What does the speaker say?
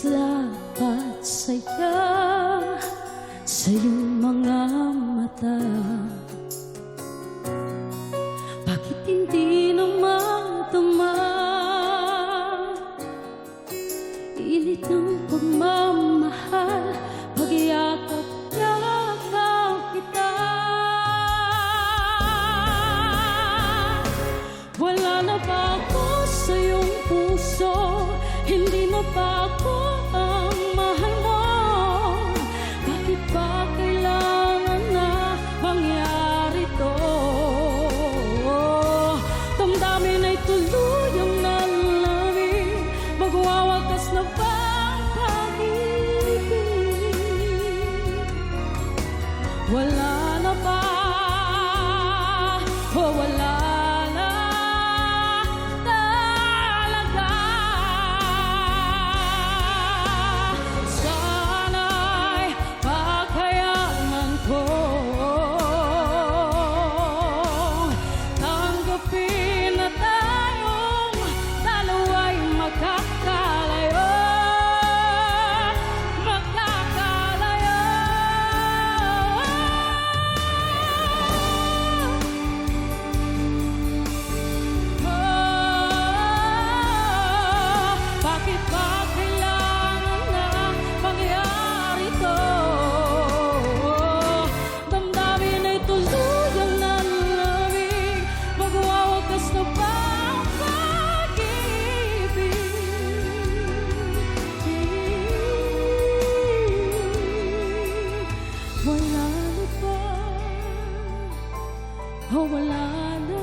dapat saya sa iyong mga mata. Bakit hindi na madama init ng pagmamahal, pagyakap-yakap kita? Wala na ba ako sa iyong puso? Hindi na ba ako ang mahal mo? Bakit ba kailangan na mangyari to? Damdamin ay tuluyang nalamig, magwawakas na ba ang pag-ibig? Wala na ba? O wala na talaga? Sana'y pagkayanan ko tanggapin na tayong dalawa'y magkakalayo, magkakalayo. Bakit ba kailangan na mangyari to? Damdamin ay tuluyang nalamig, magwawakas na ba ang pag-ibig? Wala na ba? O wala na